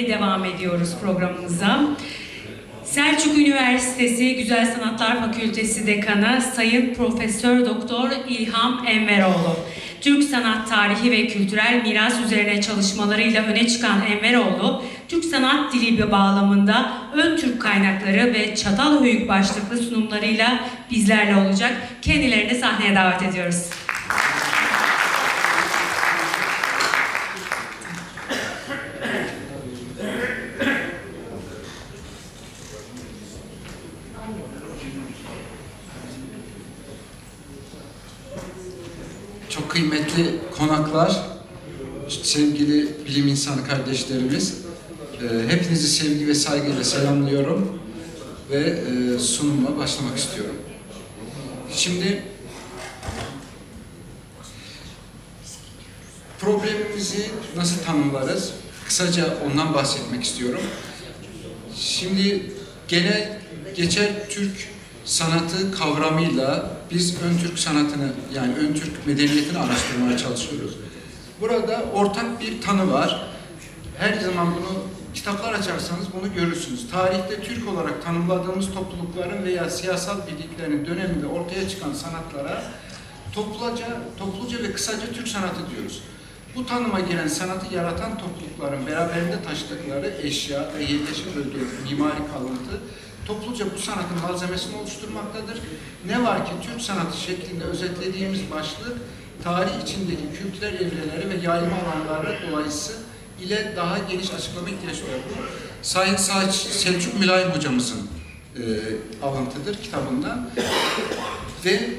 ile devam ediyoruz programımıza. Selçuk Üniversitesi Güzel Sanatlar Fakültesi Dekanı Sayın Profesör Doktor İlham Enveroğlu. Türk sanat tarihi ve kültürel miras üzerine çalışmalarıyla öne çıkan Enveroğlu, Türk sanat dili bağlamında ön Türk kaynakları ve Çatalhöyük başlıklı sunumlarıyla bizlerle olacak. Kendilerini sahneye davet ediyoruz. Çok kıymetli konaklar, sevgili bilim insanı kardeşlerimiz, hepinizi sevgi ve saygıyla selamlıyorum ve sunumla başlamak istiyorum. Şimdi problemimizi nasıl tanımlarız? Kısaca ondan bahsetmek istiyorum. Şimdi geçer Türk sanatı kavramıyla biz ön Türk sanatını, yani ön Türk medeniyetini araştırmaya çalışıyoruz. Burada ortak bir tanı var. Her zaman bunu kitaplar açarsanız bunu görürsünüz. Tarihte Türk olarak tanımladığımız toplulukların veya siyasal birliklerin döneminde ortaya çıkan sanatlara topluca ve kısaca Türk sanatı diyoruz. Bu tanıma giren sanatı yaratan toplulukların beraberinde taşıdıkları eşya ve yerleşim bölgeleri, mimari kalıntı topluca bu sanatın malzemesini oluşturmaktadır. Ne var ki Türk sanatı şeklinde özetlediğimiz başlık, tarih içindeki kültürel evreleri ve yayma alanları dolayısıyla ile daha geniş açıklama ihtiyaç duyar. Sayın Selçuk Mülayim hocamızın alıntıdır kitabından. Ve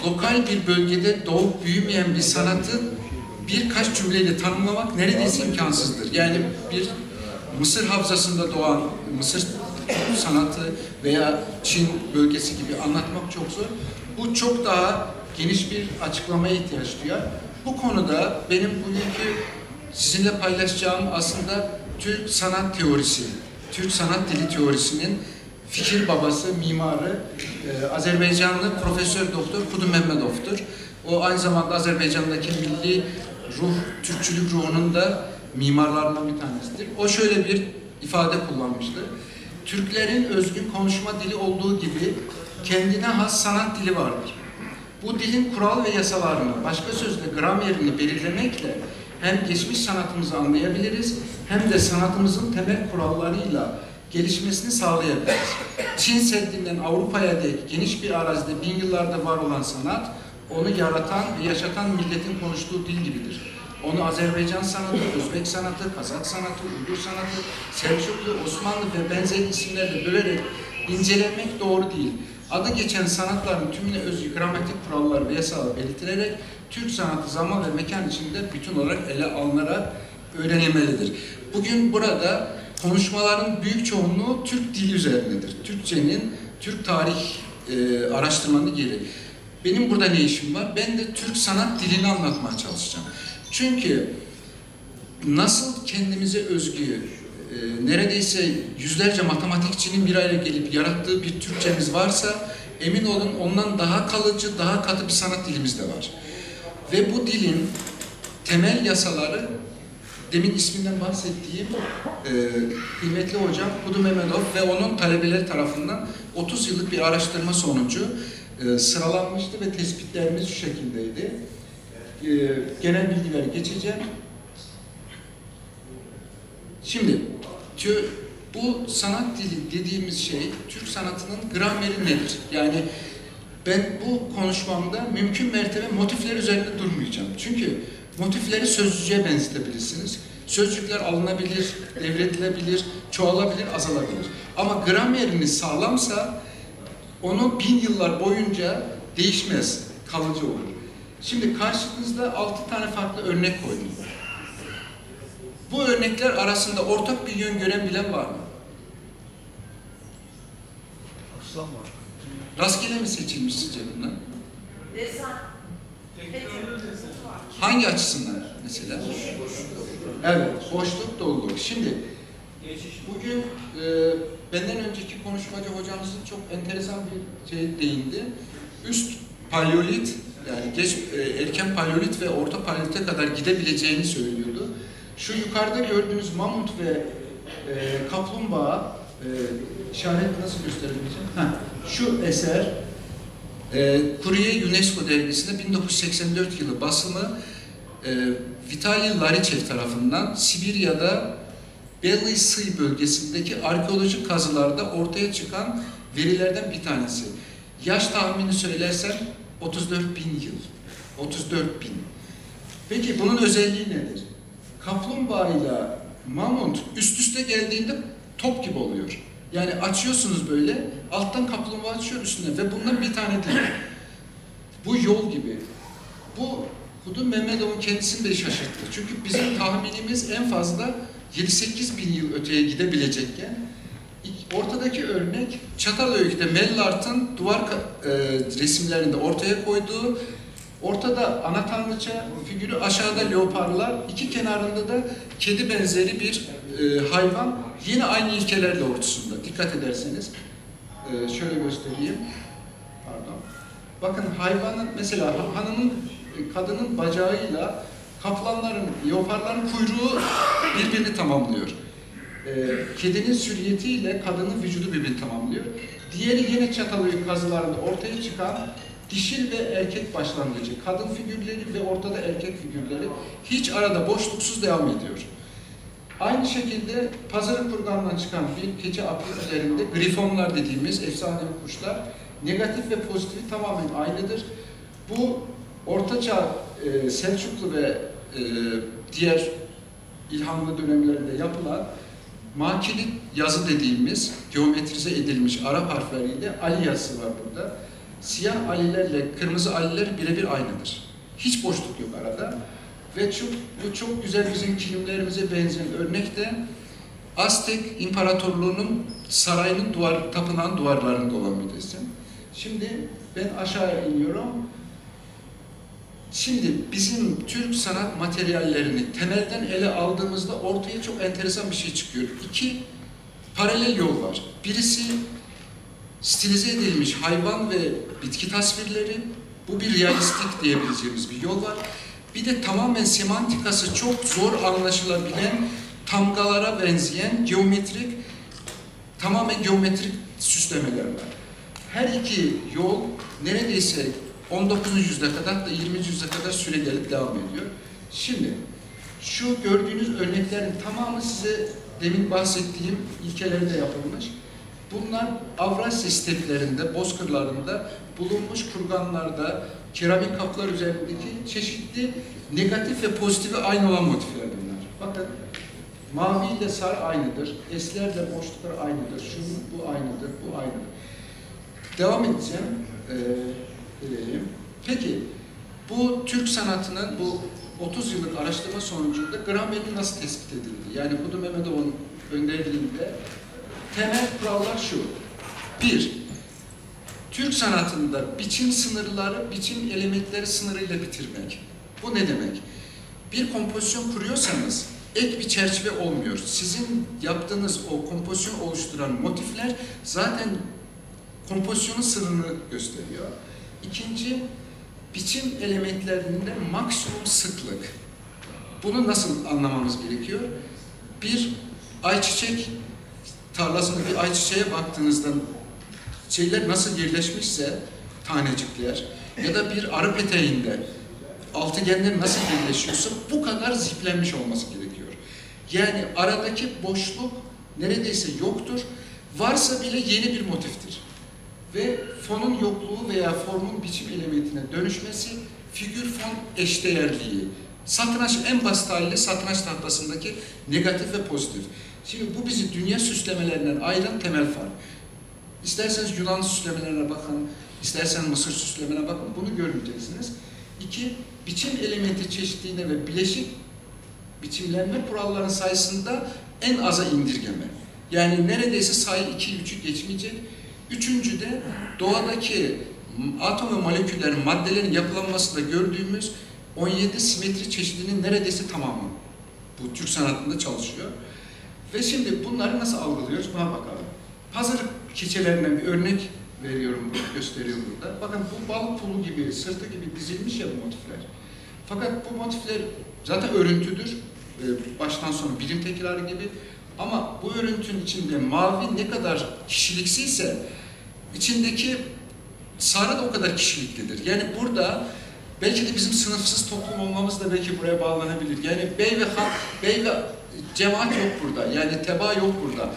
lokal bir bölgede doğup büyümeyen bir sanatı birkaç cümleyle tanımlamak neredeyse imkansızdır. Yani bir Mısır havzasında doğan Mısır sanatı veya Çin bölgesi gibi anlatmak çok zor. Bu çok daha geniş bir açıklamaya ihtiyaç duyar. Bu konuda benim bugünkü sizinle paylaşacağım aslında Türk sanat teorisi, Türk sanat dili teorisinin fikir babası, mimarı Azerbaycanlı Profesör Doktor Kudu Mehmedov'tur. O aynı zamanda Azerbaycan'daki milli ruh, Türkçülük ruhunun da mimarlarından bir tanesidir. O şöyle bir ifade kullanmıştır. Türklerin özgün konuşma dili olduğu gibi kendine has sanat dili vardır. Bu dilin kural ve yasalarını, başka sözle gramerini belirlemekle hem geçmiş sanatımızı anlayabiliriz, hem de sanatımızın temel kurallarıyla gelişmesini sağlayabiliriz. Çin Seddi'nden Avrupa'ya dek geniş bir arazide bin yıllarda var olan sanat, onu yaratan ve yaşatan milletin konuştuğu dil gibidir. Onu Azerbaycan sanatı, Özbek sanatı, Kazak sanatı, Uygur sanatı, Selçuklu, Osmanlı ve benzeri isimlerle bölerek incelemek doğru değil. Adı geçen sanatların tümüne özgü gramatik kurallar ve yasalar belirtilerek Türk sanatı zaman ve mekan içinde bütün olarak ele alınarak öğrenilmelidir. Bugün burada konuşmaların büyük çoğunluğu Türk dili üzerindedir. Türkçenin, Türk tarih araştırmanın geri. Benim burada ne işim var? Ben de Türk sanat dilini anlatmaya çalışacağım. Çünkü nasıl kendimize özgü, neredeyse yüzlerce matematikçinin bir araya gelip yarattığı bir Türkçemiz varsa, emin olun ondan daha kalıcı, daha katı bir sanat dilimiz de var. Ve bu dilin temel yasaları, demin isminden bahsettiğim kıymetli hocam Kudu Mehmedov ve onun talebeleri tarafından 30 yıllık bir araştırma sonucu sıralanmıştı ve tespitlerimiz şu şekildeydi. Genel bilgileri geçeceğim. Şimdi bu sanat dili dediğimiz şey, Türk sanatının grameri nedir? Yani ben bu konuşmamda mümkün mertebe motifler üzerinde durmayacağım. Çünkü motifleri sözcüğe benzetebilirsiniz. Sözcükler alınabilir, devredilebilir, çoğalabilir, azalabilir. Ama grameriniz sağlamsa onu bin yıllar boyunca değişmez, kalıcı olur. Şimdi karşınızda 6 tane farklı örnek koydum. Bu örnekler arasında ortak bir yön görebilen var mı? Aslan var. Rastgele mi seçilmiş sizce bunlar? Desen. Hangi açısından mesela? Evet, boşluk, doluluk. Şimdi bugün benden önceki konuşmacı hocamızın çok enteresan bir şey değindi. Üst paleolit, yani erken paleolit ve orta paleolite kadar gidebileceğini söylüyordu. Şu yukarıda gördüğünüz mamut ve kaplumbağa, işaret nasıl gösterebileceğim? Şu eser, Courrier UNESCO dergisinde 1984 yılı basımı Vitali Larichev tarafından Sibirya'da Belisy bölgesindeki arkeolojik kazılarda ortaya çıkan verilerden bir tanesi. Yaş tahmini söylersem 34.000 yıl. 34.000. Peki bunun özelliği nedir? Kaplumbağa ile mamut üst üste geldiğinde top gibi oluyor. Yani açıyorsunuz böyle, alttan kaplumbağa açıyor üstüne ve bundan bir tane değil. Bu yol gibi. Bu Hudun Mehmedov'un kendisini de şaşırttı. Çünkü bizim tahminimiz en fazla 7-8 bin yıl öteye gidebilecekken ortadaki örnek Çatalhöyük'te Mellart'ın duvar resimlerinde ortaya koyduğu, ortada ana tanrıça figürü, aşağıda leoparlar, iki kenarında da kedi benzeri bir hayvan, yine aynı ilkeler doğrultusunda. Dikkat ederseniz şöyle göstereyim. Pardon. Bakın hayvanın mesela kadının bacağıyla kaplanların, leoparların kuyruğu birbirini tamamlıyor. Kedinin süliyetiyle kadının vücudu birbirini tamamlıyor. Diğeri yine Çatalhöyük kazılarında ortaya çıkan dişil ve erkek başlangıcı, kadın figürleri ve ortada erkek figürleri hiç arada boşluksuz devam ediyor. Aynı şekilde Pazarı Kurgan'dan çıkan bir keçi apı üzerinde grifonlar dediğimiz efsanevi kuşlar negatif ve pozitifi tamamen aynıdır. Bu Ortaçağ Selçuklu ve diğer İlhanlı dönemlerinde yapılan makilit yazı dediğimiz geometrize edilmiş Arap harfleriyle Ali yazısı var burada. Siyah alilerle kırmızı aliler birebir aynıdır. Hiç boşluk yok arada. Ve bu çok güzel bizim kilimlerimize benzeyen örnek de Aztek İmparatorluğu'nun sarayının tapınağın duvarlarında olan bir resim. Şimdi ben aşağıya iniyorum. Şimdi bizim Türk sanat materyallerini temelden ele aldığımızda ortaya çok enteresan bir şey çıkıyor. İki paralel yol var. Birisi stilize edilmiş hayvan ve bitki tasvirleri. Bu bir realistik diyebileceğimiz bir yol var. Bir de tamamen semantikası çok zor anlaşılabilen tamgalara benzeyen tamamen geometrik süslemeler var. Her iki yol neredeyse 19. yüzyıla kadar da 20. yüzyıla kadar süre gelip devam ediyor. Şimdi şu gördüğünüz örneklerin tamamı size demin bahsettiğim ilkelerde yapılmış. Bunlar Avrasya steplerinde, bozkırlarında bulunmuş kurganlarda, keramik kaplar üzerindeki çeşitli negatif ve pozitifi aynı olan motifler bunlar. Bakın mavi ile sarı aynıdır, eslerle boşluklar aynıdır, bu aynıdır, bu aynıdır. Devam edeceğim. Edelim. Peki, bu Türk sanatının bu 30 yıllık araştırma sonucunda grameri nasıl tespit edildi? Yani Hudun Mehmedov'un önderliğinde temel kurallar şu. 1. Türk sanatında biçim sınırları, biçim elementleri sınırıyla bitirmek. Bu ne demek? Bir kompozisyon kuruyorsanız ek bir çerçeve olmuyor. Sizin yaptığınız o kompozisyonu oluşturan motifler zaten kompozisyonun sınırını gösteriyor. İkinci, biçim elementlerinde maksimum sıklık. Bunu nasıl anlamamız gerekiyor? Bir ayçiçek tarlasında bir ayçiçeğe baktığınızda şeyler nasıl yerleşmişse, tanecikler ya da bir arı peteğinde altıgenler nasıl yerleşiyorsa bu kadar ziplenmiş olması gerekiyor. Yani aradaki boşluk neredeyse yoktur. Varsa bile yeni bir motiftir. Ve fonun yokluğu veya formun biçim elementine dönüşmesi, figür-fon eşdeğerliği. Satranç en basit haliyle satranç tahtasındaki negatif ve pozitif. Şimdi bu bizi dünya süslemelerinden ayıran temel fark. İsterseniz Yunan süslemelerine bakın, isterseniz Mısır süslemelerine bakın, bunu görmeyeceksiniz. 2. Biçim elementi çeşitliğine ve bileşik biçimlenme kurallarının sayısında en aza indirgeme. Yani neredeyse sayı 2'yi 3'ü geçmeyecek. Üçüncü de doğadaki atom ve moleküllerin, maddelerin yapılanmasında gördüğümüz 17 simetri çeşidinin neredeyse tamamı bu Türk sanatında çalışıyor. Ve şimdi bunları nasıl algılıyoruz? Buna bakalım. Hazır keçelerinden bir örnek veriyorum, gösteriyorum burada. Bakın bu balık pulu gibi, sırtı gibi dizilmiş ya bu motifler. Fakat bu motifler zaten örüntüdür. baştan sona birim tekrarı gibi. Ama bu örüntünün içinde mavi ne kadar kişiliksiyse içindeki sarı da o kadar kişiliklidir. Yani burada belki de bizim sınıfsız toplum olmamız da belki buraya bağlanabilir. Yani bey ve cemaat yok burada. Yani teba yok burada.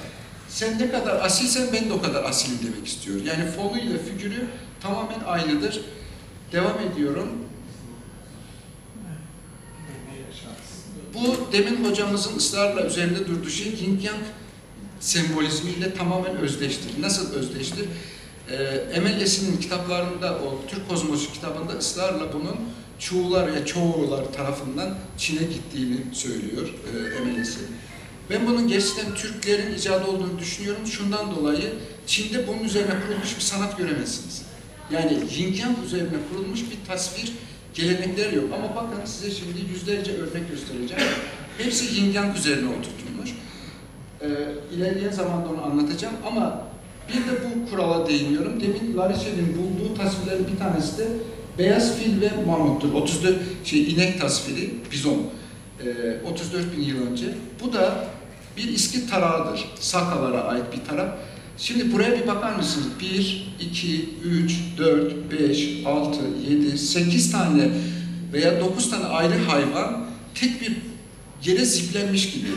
Sen ne kadar asilsen ben de o kadar asilim demek istiyor. Yani fonuyla figürü tamamen aynıdır. Devam ediyorum. Bu demin hocamızın ısrarla üzerinde durduğu şey Yin-Yang sembolizmiyle tamamen özdeştir. Nasıl özdeştir? Emel Esin'in kitaplarında, o Türk Kozmoloji kitabında ısrarla bunun Çuğular ve Çoğular tarafından Çin'e gittiğini söylüyor Emel Esin. Ben bunun gerçekten Türklerin icadı olduğunu düşünüyorum. Şundan dolayı Çin'de bunun üzerine kurulmuş bir sanat göremezsiniz. Yani Yin-Yang üzerine kurulmuş bir tasvir, gelenekler yok. Ama bakın size şimdi yüzlerce örnek göstereceğim. Hepsi Yin-Yang üzerine oturtulmuş. İlerleyen zamanda onu anlatacağım ama bir de bu kurala değiniyorum. Demin Lariche'nin bulduğu tasvirlerin bir tanesi de beyaz fil ve mamuttur. 34 inek tasviri, bizon. 34 bin yıl önce. Bu da bir İskit tarağıdır. Sakalara ait bir tarak. Şimdi buraya bir bakar mısınız? 1, 2, 3, 4, 5, 6, 7, 8 tane veya 9 tane ayrı hayvan tek bir yere ziplenmiş gibi.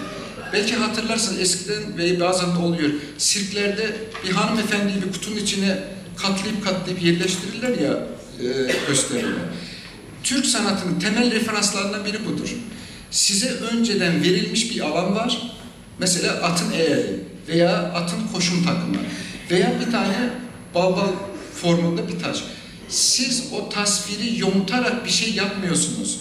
Belki hatırlarsınız eskiden ve bazen de oluyor. Sirklerde bir hanımefendiyi bir kutunun içine katlayıp yerleştirirler ya gösterirler. Türk sanatının temel referanslarından biri budur. Size önceden verilmiş bir alan var. Mesela atın eğeri veya atın koşum takımı veya bir tane balbal formunda bir taş. Siz o tasviri yontarak bir şey yapmıyorsunuz.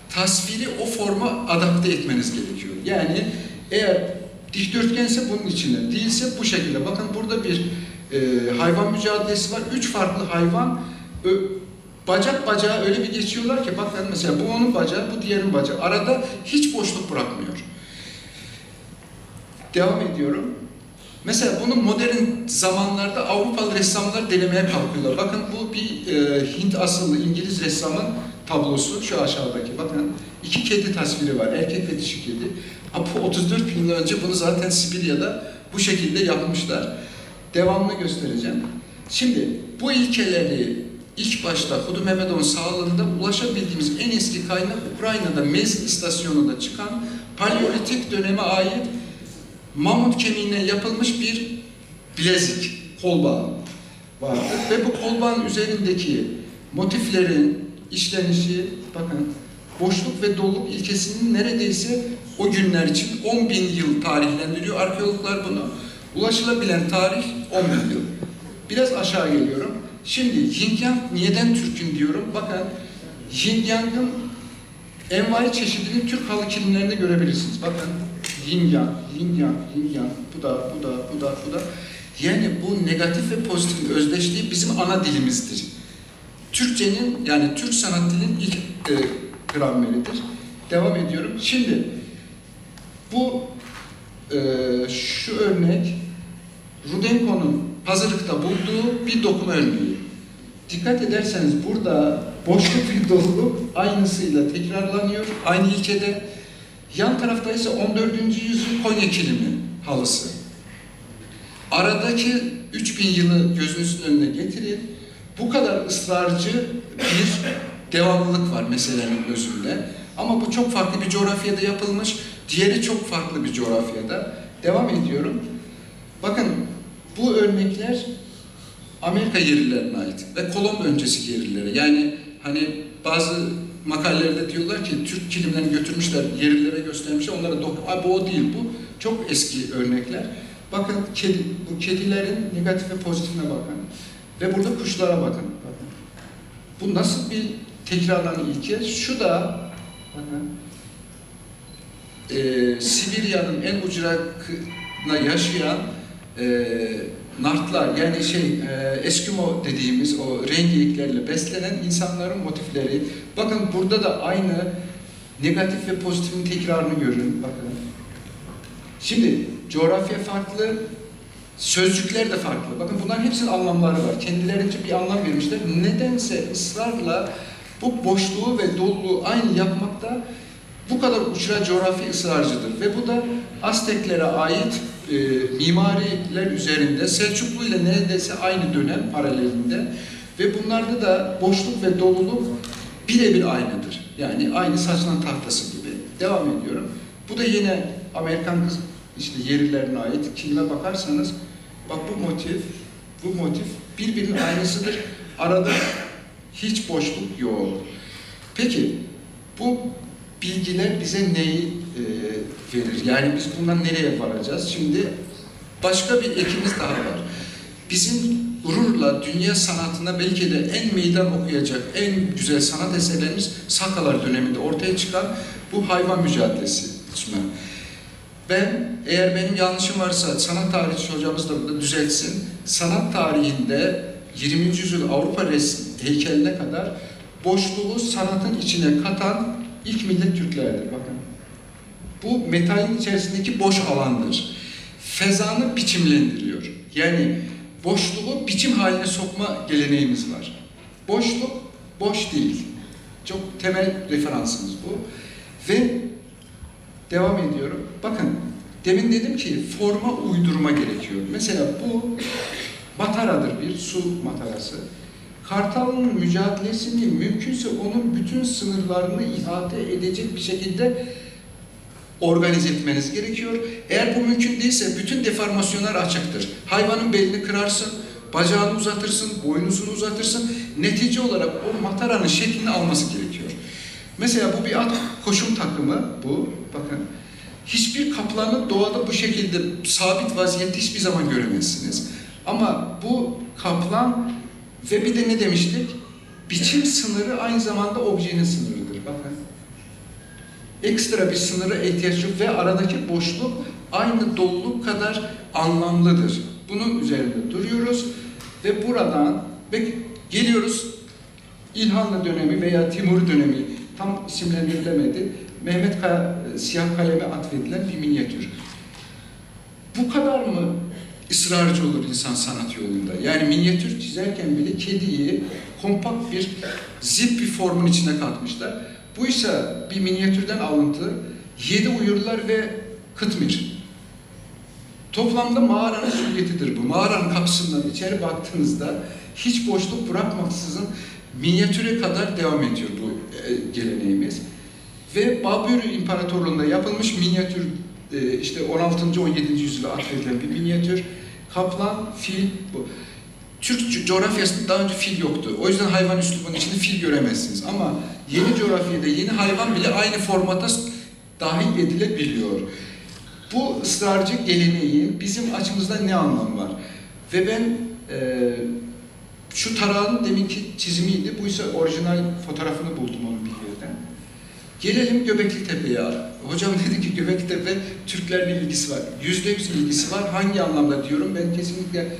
Tasviri o forma adapte etmeniz gerekiyor. Yani eğer dikdörtgense bunun içine, değilse bu şekilde. Bakın burada bir hayvan mücadelesi var. 3 farklı hayvan bacak bacağı öyle bir geçiyorlar ki bakın mesela bu onun bacağı, bu diğerinin bacağı. Arada hiç boşluk bırakmıyor. Devam ediyorum. Mesela bunu modern zamanlarda Avrupalı ressamlar denemeye kalkıyorlar. Bakın bu bir Hint asıllı İngiliz ressamın tablosu şu aşağıdaki. Bakın 2 kedi tasviri var. Erkek ve dişi kedi. Bu 34 bin yıl önce bunu zaten Sibirya'da bu şekilde yapmışlar. Devamını göstereceğim. Şimdi bu ilkeleri ilk başta Hudu Mehmedov'un sağlığında ulaşabildiğimiz en eski kaynak Ukrayna'da Mezgin istasyonunda çıkan Paleolitik döneme ait mamut kemiğinden yapılmış bir bilezik, kolbağı vardır. Ve bu kolbağın üzerindeki motiflerin işlenişi, bakın boşluk ve doluluk ilkesinin neredeyse o günler için 10 bin yıl tarihlendiriyor. Arkeologlar bunu. Ulaşılabilen tarih 10 bin yıl. Biraz aşağı geliyorum. Şimdi Yin-Yang neden Türk'ün diyorum. Bakın Yin-Yang'ın envai çeşidini Türk halı kilimlerinde görebilirsiniz. Bakın Yin-Yang, Yin-Yang, Yin-Yang, bu da. Yani bu negatif ve pozitifin özdeşliği bizim ana dilimizdir. Türkçenin yani Türk sanat dilinin ilk grameridir. Devam ediyorum. Şimdi bu şu örnek Rudenko'nun Pazarlık'ta bulduğu bir dokuma örneği. Dikkat ederseniz burada boşluk ve doluluk aynısıyla tekrarlanıyor. Aynı ilkede. Yan tarafta ise 14. yüzyıl Konya kilimi halısı. Aradaki 3000 yılı gözünüzün önüne getirin. Bu kadar ısrarcı bir devamlılık var meselenin özünde. Ama bu çok farklı bir coğrafyada yapılmış. Diğeri çok farklı bir coğrafyada. Devam ediyorum. Bakın bu örnekler Amerika yerlilerine ait ve Kolombo öncesi yerlilere. Yani hani bazı makalelerde diyorlar ki Türk kilimlerini götürmüşler, yerlilere göstermişler. Onlara bu o değil bu. Çok eski örnekler. Bakın bu kedilerin negatif ve pozitifine bakın. Ve burada kuşlara bakın. Bu nasıl bir tekrarlanan ilke? Şu da bakın, Sibirya'nın en ucuna yaşayan nartlar yani Eskimo dediğimiz o rengiyiklerle beslenen insanların motifleri. Bakın burada da aynı negatif ve pozitifin tekrarını görün. Bakın. Şimdi coğrafya farklı, sözcükler de farklı. Bakın bunların hepsinin anlamları var. Kendilerince bir anlam vermişler. Nedense ısrarla bu boşluğu ve doluluğu aynı yapmakta bu kadar uçra coğrafi ısrarcıdır ve bu da Azteklere ait mimariler üzerinde Selçuklu ile neredeyse aynı dönem paralelinde ve bunlarda da boşluk ve doluluk birebir aynıdır. Yani aynı saçlan tahtası gibi. Devam ediyorum. Bu da yine Amerikan işte yerlilerine ait. Kime bakarsanız bak bu motif birbirinin aynısıdır. Arada hiç boşluk yok. Peki bu bilgiler bize neyi verir? Yani biz bundan nereye varacağız? Şimdi başka bir ekimiz daha var. Bizim gururla dünya sanatına belki de en meydan okuyacak, en güzel sanat eserlerimiz Sakalar döneminde ortaya çıkan bu hayvan mücadelesi. Ben, eğer benim yanlışım varsa sanat tarihçi hocamız da burada düzeltsin. Sanat tarihinde 20. yüzyıl Avrupa heykeline kadar boşluğu sanatın içine katan ilk millet Türklerdir. Bakın. Bu metalin içerisindeki boş alandır. Fezanı biçimlendiriyor. Yani boşluğu biçim haline sokma geleneğimiz var. Boşluk boş değil. Çok temel referansımız bu. Ve devam ediyorum. Bakın, demin dedim ki forma uydurma gerekiyor. Mesela bu mataradır, bir su matarası. Kartal'ın mücadelesini mümkünse onun bütün sınırlarını ihate edecek bir şekilde organize etmeniz gerekiyor. Eğer bu mümkün değilse bütün deformasyonlar açıktır. Hayvanın belini kırarsın, bacağını uzatırsın, boynuzunu uzatırsın. Netice olarak o mataranın şeklini alması gerekiyor. Mesela bu bir at koşum takımı, bu. Bakın. Hiçbir kaplanı doğada bu şekilde sabit vaziyette hiçbir zaman göremezsiniz. Ama bu kaplan ve bir de ne demiştik? Biçim sınırı aynı zamanda objenin sınırıdır. Bakın. Ekstra bir sınıra ihtiyaç yok ve aradaki boşluk aynı doluluk kadar anlamlıdır. Bunun üzerinde duruyoruz ve buradan geliyoruz İlhanlı dönemi veya Timur dönemi, tam isimlendirilemedi. Mehmet Kaya, siyah kaleme atfedilen bir minyatür. Bu kadar mı ısrarcı olur insan sanat yolunda? Yani minyatür çizerken bile kediyi kompakt bir zip bir formun içine katmışlar. Bu ise bir minyatürden alıntı. 7 uyurlar ve Kıtmir. Toplamda mağaranın silüetidir bu. Mağaranın kapısından içeri baktığınızda hiç boşluk bırakmaksızın minyatüre kadar devam ediyor bu geleneğimiz. Ve Babür İmparatorluğu'nda yapılmış minyatür, işte 16. 17. yüzyıla atfedilen bir minyatür. Kaplan, fil, bu. Türk coğrafyasında daha önce fil yoktu. O yüzden hayvan üslubunun içinde fil göremezsiniz. Ama yeni coğrafyada yeni hayvan bile aynı formata dahil edilebiliyor. Bu ısrarcı geleneğin bizim açımızdan ne anlamı var? Ve ben şu tarağın deminki çizimiydi. Bu ise orijinal fotoğrafını buldum onun bir yerden. Gelelim Göbekli Tepe'ye. Hocam dedi ki Göbekli Tepe Türklerle ilgisi var. %100 ilgisi var. Hangi anlamda diyorum? Ben kesinlikle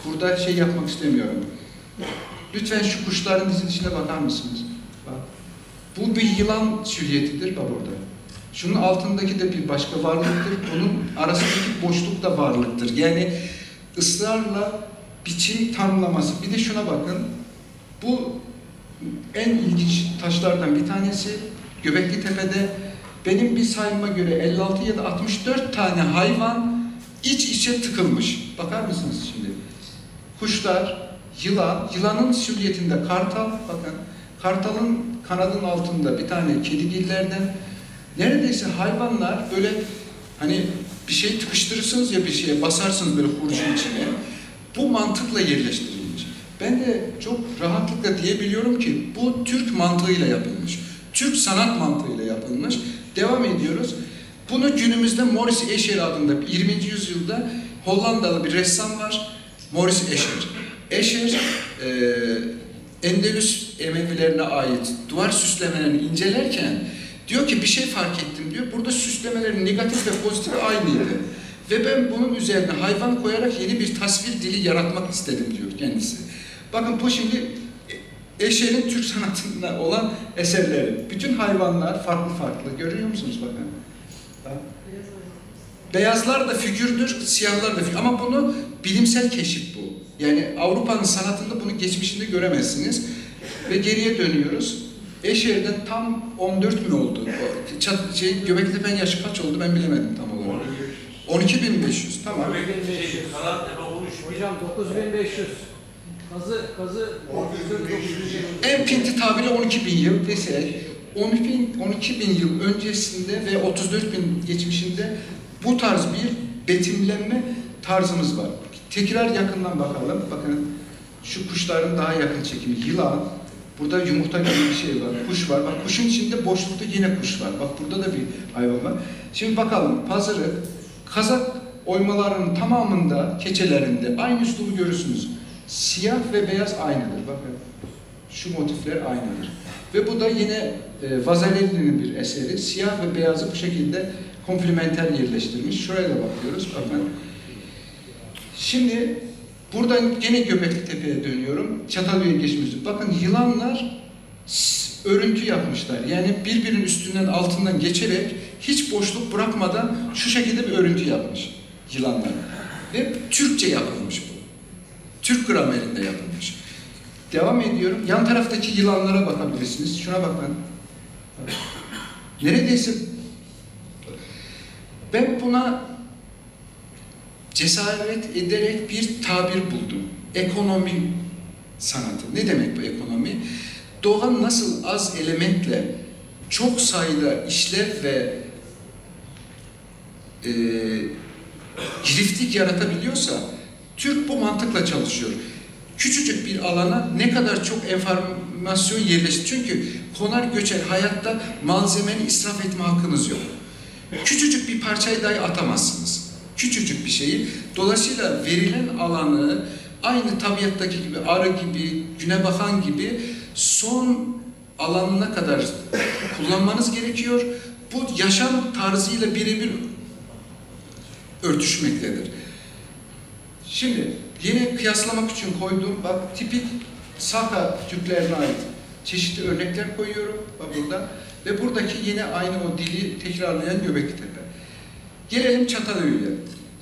burada şey yapmak istemiyorum. Lütfen şu kuşların dizilişine bakar mısınız? Bak. Bu bir yılan silüetidir bak burada. Şunun altındaki de bir başka varlıktır. Bunun arasındaki boşluk da varlıktır. Yani ısrarla biçim tanımlaması. Bir de şuna bakın. Bu en ilginç taşlardan bir tanesi. Göbekli Tepe'de benim bir sayıma göre 56 ya da 64 tane hayvan iç içe tıkılmış. Bakar mısınız şimdi? Kuşlar, yılanın silüetinde kartal, bakın. Kartalın kanadının altında bir tane kedigillerden. Neredeyse hayvanlar böyle hani bir şey tıkıştırırsınız ya bir şeye basarsınız böyle hurcun içine. Bu mantıkla yerleştirilmiş. Ben de çok rahatlıkla diyebiliyorum ki bu Türk mantığıyla yapılmış. Türk sanat mantığıyla yapılmış. Devam ediyoruz. Bunu günümüzde Maurice Escher adında 20. yüzyılda Hollandalı bir ressam var. Maurice Escher. Escher Endülüs Emevilerine ait duvar süslemelerini incelerken diyor ki bir şey fark ettim diyor. Burada süslemelerin negatif ve pozitifi aynıydı. Ve ben bunun üzerine hayvan koyarak yeni bir tasvir dili yaratmak istedim diyor kendisi. Bakın bu şimdi Escher'in Türk sanatında olan eserleri. Bütün hayvanlar farklı farklı. Görüyor musunuz bakın? Beyazlar da figürdür, siyahlar da figür. Ama bunu bilimsel keşif bu. Yani Avrupa'nın sanatında bunu geçmişinde göremezsiniz. Ve geriye dönüyoruz. Eşehir'den tam 14 bin oldu. Göbektepe'nin yaşı kaç oldu ben bilemedim tam olarak. 12.500. Tamam. Hocam 9500. Kazı 9500. En pinti tabiri 12 bin yıl desek, 12 bin yıl öncesinde ve 34 bin geçmişinde bu tarz bir betimlenme tarzımız var. Tekrar yakından bakalım. Bakın şu kuşların daha yakın çekimi. Yılan, burada yumurta gibi bir şey var. Kuş var. Bak kuşun içinde boşlukta yine kuş var. Bak burada da bir hayvan var. Şimdi bakalım pazarı, kazak oymalarının tamamında, keçelerinde aynı üslubu görürsünüz. Siyah ve beyaz aynıdır. Bakın şu motifler aynıdır. Ve bu da yine Vasarely'nin bir eseri. Siyah ve beyazı bu şekilde komplementer yerleştirmiş. Şuraya da bakıyoruz. Bakın. Şimdi buradan gene Göbeklitepe'ye dönüyorum. Çatalhöyük'e geçmiştik. Bakın yılanlar örüntü yapmışlar. Yani birbirinin üstünden altından geçerek hiç boşluk bırakmadan şu şekilde bir örüntü yapmış yılanlar. Ve Türkçe yapılmış bu. Türk gramerinde yapılmış. Devam ediyorum. Yan taraftaki yılanlara bakabilirsiniz. Şuna bakın. Neredeyse ben buna cesaret ederek bir tabir buldum. Ekonomi sanatı. Ne demek bu ekonomi? Doğa nasıl az elementle çok sayıda işlev ve giriftik yaratabiliyorsa Türk bu mantıkla çalışıyor. Küçücük bir alana ne kadar çok enformasyon yerleştir. Çünkü konar göçer hayatta malzemeni israf etme hakkınız yok. Küçücük bir parçayı dahi atamazsınız. Küçücük bir şeyi. Dolayısıyla verilen alanı aynı tabiattaki gibi, arı gibi, güne bakan gibi son alanına kadar kullanmanız gerekiyor. Bu yaşam tarzıyla birebir örtüşmektedir. Şimdi yine kıyaslamak için koyduğum, bak tipik Saka Türklerine ait çeşitli örnekler koyuyorum bak burada. Ve buradaki yine aynı o dili tekrarlayan Göbeklitepe. Gelelim Çatalhöyük'e.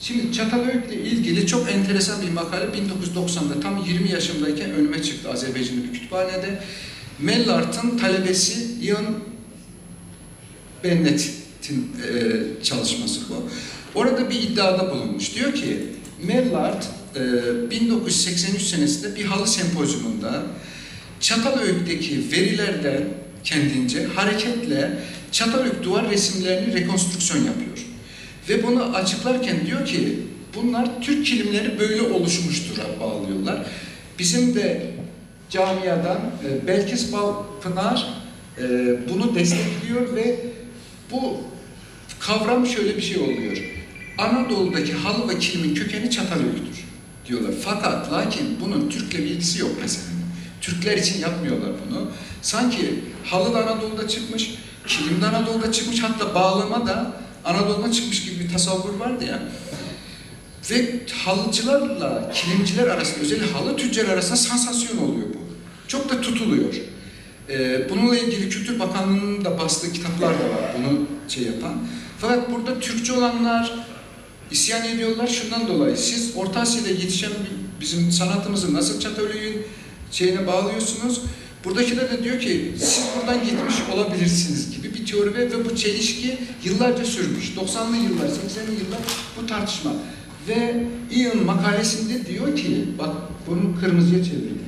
Şimdi Çatalhöyük'le ilgili çok enteresan bir makale 1990'da tam 20 yaşımdayken önüme çıktı Azerbaycan'da bir kütüphanede. Mellart'ın talebesi Ian Bennett'in çalışması bu. Orada bir iddiada bulunmuş. Diyor ki Mellart 1983 senesinde bir halı sempozyumunda Çatalhöyük'teki verilerden kendince hareketle Çatalhöyük duvar resimlerini rekonstrüksiyon yapıyor. Ve bunu açıklarken diyor ki bunlar Türk kilimleri böyle oluşmuştur bağlıyorlar. Bizim de camiadan Belkis Balpınar bunu destekliyor ve bu kavram şöyle bir şey oluyor. Anadolu'daki halı ve kilimin kökeni Çatalhöyük'tür diyorlar. Fakat lakin bunun Türk'le bir ilgisi yok mesela. Türkler için yapmıyorlar bunu. Sanki halı da Anadolu'da çıkmış, kilim de Anadolu'da çıkmış, hatta bağlama da Anadolu'da çıkmış gibi bir tasavvur vardı ya. Ve halıcılarla kilimciler arasında, özellikle halı tüccar arasında sansasyon oluyor bu. Çok da tutuluyor. Bununla ilgili Kültür Bakanlığı'nın da bastığı kitaplar da var bunu yapan. Fakat burada Türkçe olanlar isyan ediyorlar şundan dolayı. Siz Orta Asya'da yetişen bizim sanatımızı nasıl Çatalhöyük'ün şeyine bağlıyorsunuz? Buradakiler de diyor ki siz buradan gitmiş olabilirsiniz gibi bir teori ve bu çelişki yıllarca sürmüş. 90'lı yıllar, 80'li yıllar bu tartışma. Ve Ian makalesinde diyor ki, bak bunu kırmızıya çevirdim.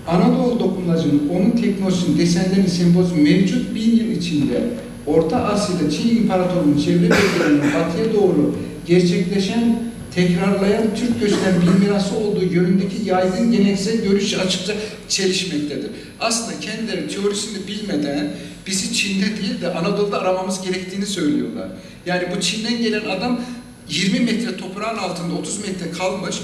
Anadolu dokunulacının, onun teknolojisinin, desenlerinin sembolü mevcut 1000 yıl içinde Orta Asya'da Çin İmparatorluğu'nun çevre bölgelerinden batıya doğru gerçekleşen, tekrarlayan Türk göçmen bir mirası olduğu yönündeki yaygın geleneksel görüş açıkça çelişmektedir. Aslında kendileri teorisini bilmeden bizi Çin'de değil de Anadolu'da aramamız gerektiğini söylüyorlar. Yani bu Çin'den gelen adam 20 metre toprağın altında 30 metre kalmış,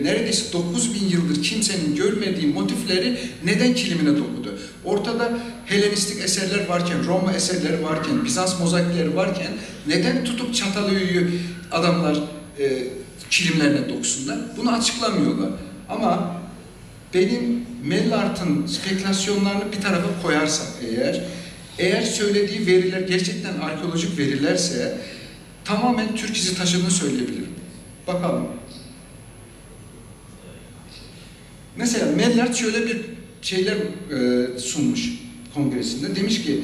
neredeyse 9000 yıldır kimsenin görmediği motifleri neden kilimine dokudu? Ortada Helenistik eserler varken, Roma eserleri varken, Bizans mozaikleri varken neden tutup Çatalhöyük'ü adamlar kilimlerine dokusunlar? Bunu açıklamıyorlar. Ama benim Mellart'ın spekülasyonlarını bir tarafa koyarsak eğer söylediği veriler gerçekten arkeolojik verilerse tamamen Türk izi taşıdığını söyleyebilirim. Bakalım. Mesela Mellart şöyle bir şeyler sunmuş kongresinde. Demiş ki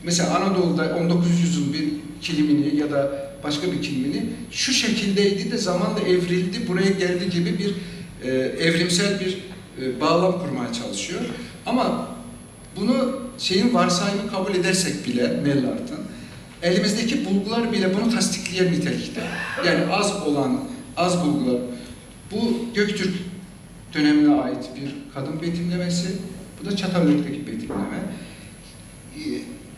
mesela Anadolu'da 19. yüzyılın bir kilimini ya da başka bir kilimini şu şekildeydi de zamanla evrildi, buraya geldi gibi bir evrimsel bir bağlam kurmaya çalışıyor. Ama bunu şeyin varsayımı kabul edersek bile Mellart'ın elimizdeki bulgular bile bunu tasdikleyen nitelikte. Yani az bulgular. Bu Göktürk dönemine ait bir kadın betimlemesi. Bu da Çatalhöyük'teki betimleme.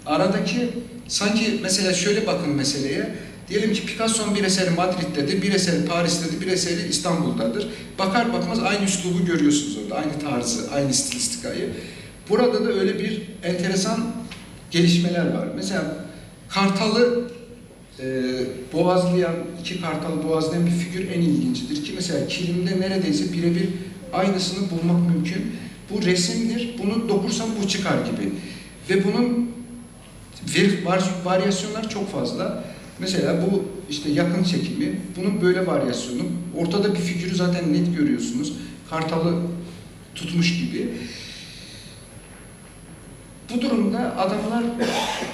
Aradaki sanki mesela şöyle bakın meseleye. Diyelim ki Picasso'nun bir eseri Madrid'dedir, bir eseri Paris'tedir, bir eseri İstanbul'dadır. Bakar bakmaz aynı üslubu görüyorsunuz orada, aynı tarzı, aynı stilistikayı. Burada da öyle bir enteresan gelişmeler var. Mesela kartalı boğazlayan, iki kartalı boğazlayan bir figür en ilgincidir ki mesela kilimde neredeyse birebir aynısını bulmak mümkün. Bu resimdir, bunu dokursam bu çıkar gibi. Ve bunun varyasyonlar çok fazla. Mesela bu işte yakın çekimi, bunun böyle varyasyonu. Ortada bir figürü zaten net görüyorsunuz. Kartalı tutmuş gibi. Bu durumda adamlar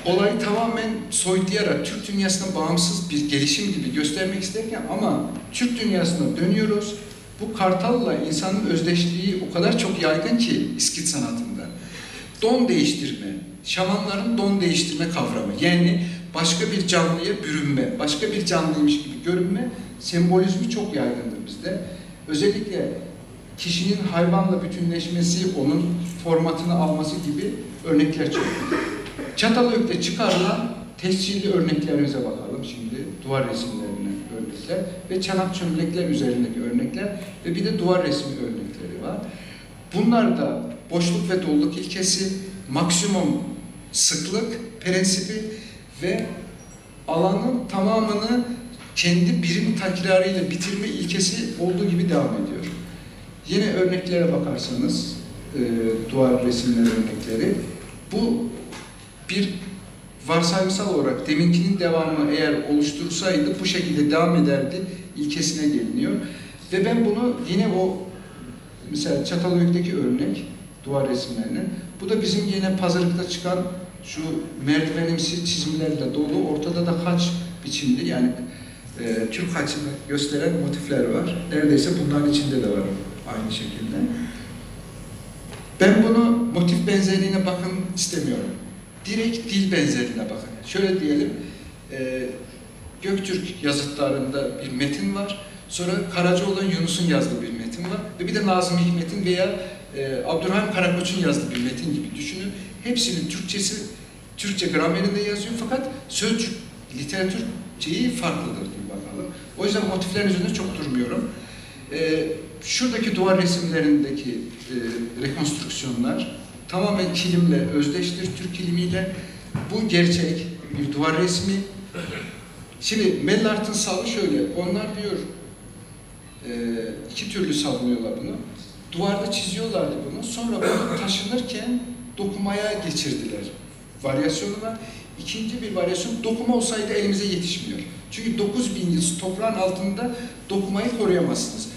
olayı tamamen soyutlayarak Türk dünyasına bağımsız bir gelişim gibi göstermek isterken ama Türk dünyasına dönüyoruz. Bu kartalla insanın özdeşliği o kadar çok yaygın ki İskit sanatında. Don değiştirme, şamanların don değiştirme kavramı. Yani başka bir canlıya bürünme, başka bir canlıymış gibi görünme sembolizmi çok yaygındır bizde. Özellikle kişinin hayvanla bütünleşmesi, onun formatını alması gibi örnekler çok. Çatalhöyük'te çıkarılan tescilli örneklerimize bakalım şimdi. Duvar resimlerine örnekler ve çanak çömlekler üzerindeki örnekler ve bir de duvar resmi örnekleri var. Bunlar da boşluk ve doluluk ilkesi, maksimum sıklık prensibi ve alanın tamamını kendi birim tekrarıyla bitirme ilkesi olduğu gibi devam ediyor. Yine örneklere bakarsanız, duvar resimleri örnekleri, bu bir varsayımsal olarak deminkinin devamını eğer oluştursaydı bu şekilde devam ederdi ilkesine geliniyor. Ve ben bunu yine o mesela Çatalhöyük'teki örnek duvar resimlerinin, bu da bizim yine pazarlıkta çıkan şu merdivenimsi çizimlerle dolu, ortada da haç biçimli yani Türk haçını gösteren motifler var. Neredeyse bunların içinde de var aynı şekilde. Ben bunu motif benzerliğine bakın istemiyorum. Direkt dil benzerliğine bakın. Şöyle diyelim, Göktürk yazıtlarında bir metin var. Sonra Karacaoğlan Yunus'un yazdığı bir metin var. Ve bir de Nazım Hikmet'in veya Abdurrahim Karakoç'un yazdığı bir metin gibi düşünün. Hepsinin Türkçe gramerinde yazıyor fakat sözcük, literatür şeyi farklıdır diye bakalım. O yüzden motiflerin üzerinde çok durmuyorum. Şuradaki duvar resimlerindeki rekonstrüksiyonlar tamamen kilimle özdeştir, Türk kilimiyle. Bu gerçek bir duvar resmi. Şimdi Mellart'ın savı şöyle, onlar diyor iki türlü savunuyorlar bunu. Duvarda çiziyorlardı bunu, sonra bunu taşınırken dokumaya geçirdiler. Varyasyonu var. İkinci bir varyasyon, dokuma olsaydı elimize yetişmiyor. Çünkü 9000 yıl toprağın altında dokumayı koruyamazsınız.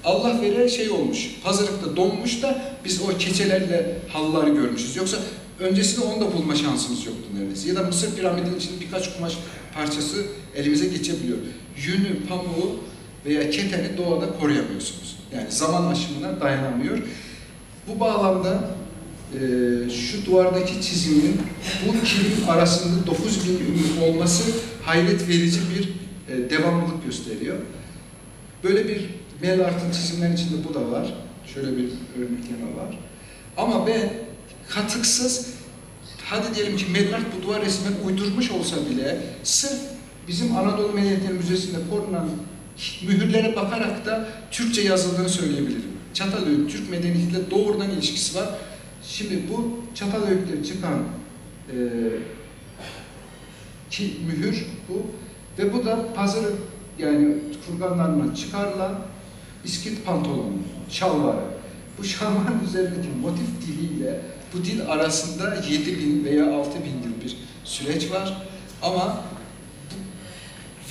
Allah vere şey olmuş, hazırlıkta donmuş da biz o keçelerle halıları görmüşüz. Yoksa öncesinde onu da bulma şansımız yoktu neredeyse. Ya da Mısır piramidinin içinde birkaç kumaş parçası elimize geçebiliyor. Yünü, pamuğu veya keteni doğada koruyamıyorsunuz. Yani zaman aşımına dayanamıyor. Bu bağlamda şu duvardaki çizimin bu kilim arasında 9000 ünlü olması hayret verici bir devamlılık gösteriyor. Böyle bir Mellart'ın çizimlerinin içinde bu da var. Şöyle bir örnekleme var. Ama ben katıksız, hadi diyelim ki Mellart bu duvar resmini uydurmuş olsa bile sırf bizim Anadolu Medeniyetleri Müzesi'nde korunan mühürlere bakarak da Türkçe yazıldığını söyleyebilirim. Çatalhöyük, Türk medeniyetiyle doğrudan ilişkisi var. Şimdi bu Çatalhöyük'te çıkan mühür bu ve bu da pazarı yani kurganlarından çıkarılan İskit pantolonu, şalvarı. Bu şalvarın üzerindeki motif diliyle bu dil arasında 7000 veya 6000 yıl bir süreç var. Ama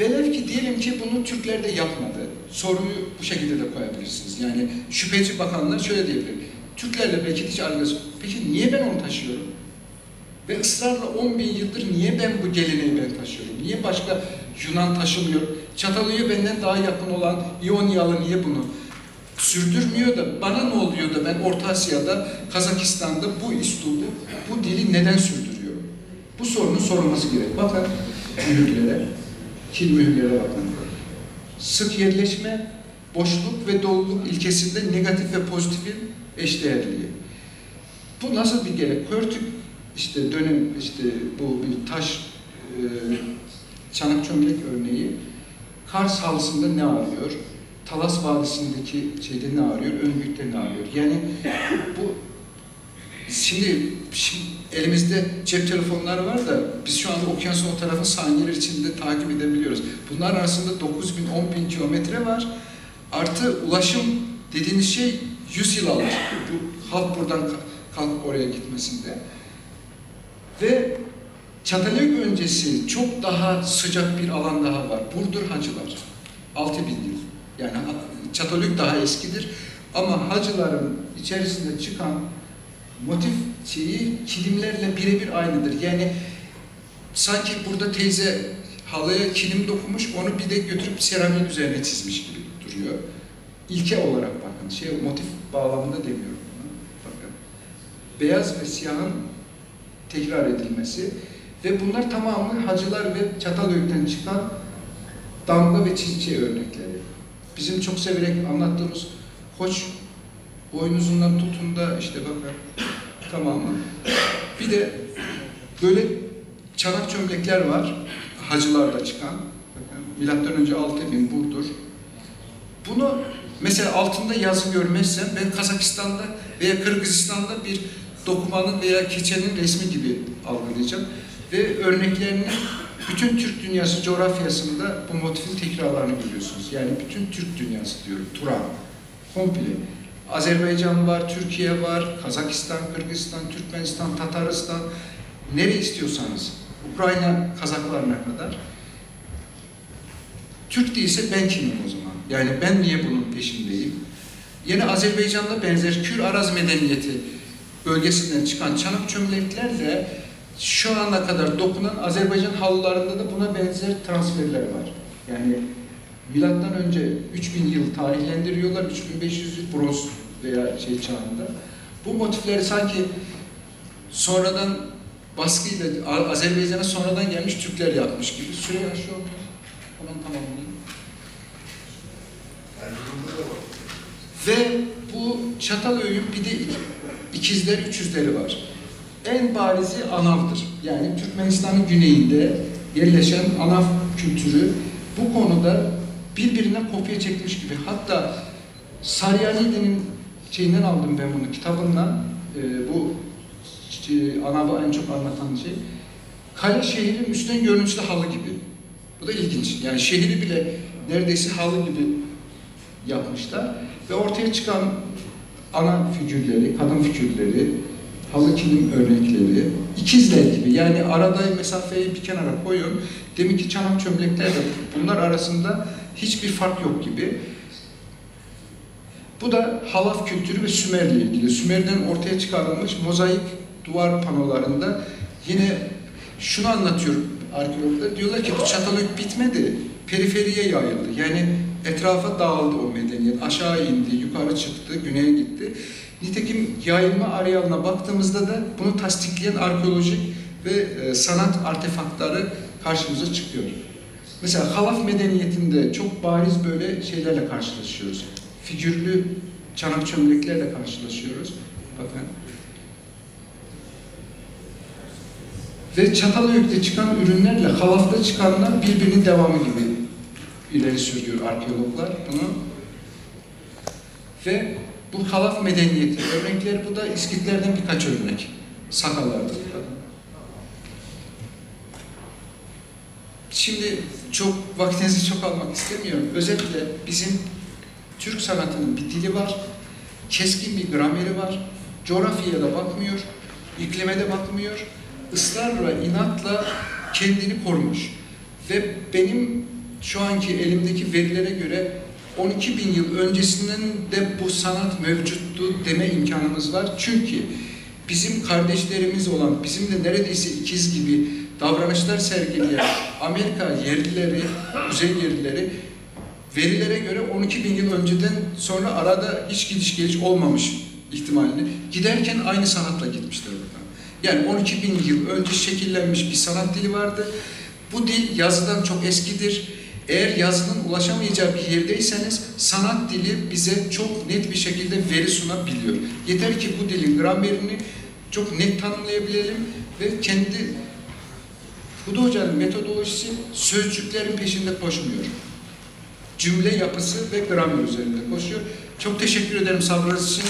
velev ki diyelim ki bunu Türkler de yapmadı. Soruyu bu şekilde de koyabilirsiniz. Yani şüpheci bakanlar şöyle diyebilir. Türklerle belki hiç alakası yok. Peki niye ben onu taşıyorum? Ve ısrarla 10 bin yıldır niye ben bu geleneği ben taşıyorum? Niye başka Yunan taşımıyor? Çatalhöyük benden daha yakın olan İonyalı niye bunu sürdürmüyor da bana ne oluyor da ben Orta Asya'da, Kazakistan'da bu üslubu, bu dili neden sürdürüyorum? Bu sorunun sorulması gerek. Bakın mühürlere, kil mühürlere bakın. Sık yerleşme, boşluk ve doluluk ilkesinde negatif ve pozitifin eşdeğerliği. Bu nasıl bir gerek? Körtük işte dönem işte bu bir taş çanak çömlek örneği Kars halısında ne arıyor? Talas Vadisi'ndeki şeyde ne arıyor? Öngürt'te ne arıyor? Yani bu şimdi elimizde cep telefonları var da biz şu anda okyanusun o tarafı saniyeler içinde takip edebiliyoruz. Bunlar arasında 9.000-10.000 kilometre var. Artı ulaşım dediğiniz şey 100 yıl alır. Bu halk buradan kalkıp oraya gitmesinde. Ve Çatalhöyük öncesi çok daha sıcak bir alan daha var. Burdur Hacılar. 6.000 yıl. Yani Çatalhöyük daha eskidir. Ama hacıların içerisinde çıkan motif şeyi kilimlerle birebir aynıdır. Yani sanki burada teyze halıya kilim dokumuş, onu bir de götürüp seramiğin üzerine çizmiş gibi duruyor. İlke olarak bakın, motif bağlamında demiyorum bunu. Bakın. Beyaz ve siyahın tekrar edilmesi ve bunlar tamamı hacılar ve Çatalhöyük'ten çıkan damga ve çiçeği örnekleri. Bizim çok severek anlattığımız Koç boynuzundan tutun da işte bakın tamamı. Bir de böyle çanak çömlekler var. Hacılarda çıkan. Bakın, milattan önce 6000 Burdur. Bunu mesela altında yazı görmezsem ben Kazakistan'da veya Kırgızistan'da bir dokumanın veya keçenin resmi gibi algılayacağım. Ve örneklerini bütün Türk dünyası coğrafyasında bu motifin tekrarlarını görüyorsunuz. Yani bütün Türk dünyası diyorum. Turan. Komple. Azerbaycan var, Türkiye var, Kazakistan, Kırgızistan, Türkmenistan, Tataristan, nereye istiyorsanız, Ukrayna Kazaklarına kadar. Türk değilse ben kimim o zaman? Yani ben niye bunun peşindeyim? Yine Azerbaycan'da benzer Kür-Araz medeniyeti bölgesinden çıkan çanak çömleklerle şu ana kadar dokunan Azerbaycan halılarında da buna benzer transferler var. Yani milattan önce 3000 yıl tarihlendiriyorlar, 3500 yıl bronz veya çağında. Bu motifleri sanki sonradan baskıyla Azerbaycan'a sonradan gelmiş Türkler yapmış gibi. Süre yaşıyor. Hemen tamamlayayım. Ve bu Çatalhöyük'ün bir de ikizleri, üçüzleri var. En barizi Anav'dır. Yani Türkmenistan'ın güneyinde yerleşen Anav kültürü bu konuda birbirinden kopya çekmiş gibi. Hatta Saryani'nin şeyinden aldım ben bunu, kitabından. Bu Anav'ı en çok anlatan şey. Kale şehrin üstten görünüşlü halı gibi. Bu da ilginç. Yani şehri bile neredeyse halı gibi yapmışlar. Ve ortaya çıkan ana figürleri, kadın figürleri, halı kilim örnekleri, ikizler gibi. Yani arada mesafeyi bir kenara koyun. Demin ki çanak çömlekler de bunlar arasında hiçbir fark yok gibi. Bu da Halaf kültürü ve Sümer'le ilgili. Sümer'den ortaya çıkarılmış mozaik duvar panolarında yine şunu anlatıyor arkeologlar. Diyorlar ki bu Çatalhöyük bitmedi, periferiye yayıldı. Yani etrafa dağıldı o medeniyet. Aşağı indi, yukarı çıktı, güneye gitti. Nitekim yayılma arealına baktığımızda da bunu tasdikleyen arkeolojik ve sanat artefaktları karşımıza çıkıyor. Mesela Halaf medeniyetinde çok bariz böyle şeylerle karşılaşıyoruz. Figürlü çanak çömleklerle karşılaşıyoruz. Bakın. Ve Çatalhöyük'te çıkan ürünlerle Halaf'ta çıkanlar birbirinin devamı gibi ileri sürüyor arkeologlar bunu. Ve bu Halaf medeniyeti örnekleri, bu da İskitlerden birkaç örnek. Sakalardır. Şimdi çok vaktinizi çok almak istemiyorum. Özellikle bizim Türk sanatının bir dili var, keskin bir grameri var, coğrafyaya da bakmıyor, iklime de bakmıyor, ısrarla, inatla kendini korumuş. Ve benim şu anki elimdeki verilere göre 12 bin yıl öncesinden de bu sanat mevcuttu deme imkanımız var. Çünkü bizim kardeşlerimiz olan, bizimle neredeyse ikiz gibi davranışlar sergileyen Amerika yerlileri, kuzey yerlileri verilere göre 12 bin yıl önceden sonra arada hiç gidiş geliş olmamış ihtimalini giderken aynı sanatla gitmişler buradan. Yani 12 bin yıl önce şekillenmiş bir sanat dili vardı. Bu dil yazıdan çok eskidir. Eğer yazının ulaşamayacağı bir yerdeyseniz sanat dili bize çok net bir şekilde veri sunabiliyor. Yeter ki bu dilin gramerini çok net tanımlayabilelim ve kendi Huda Hoca'nın metodolojisi sözcüklerin peşinde koşmuyor. Cümle yapısı ve gramer üzerinde koşuyor. Çok teşekkür ederim sabrınız için.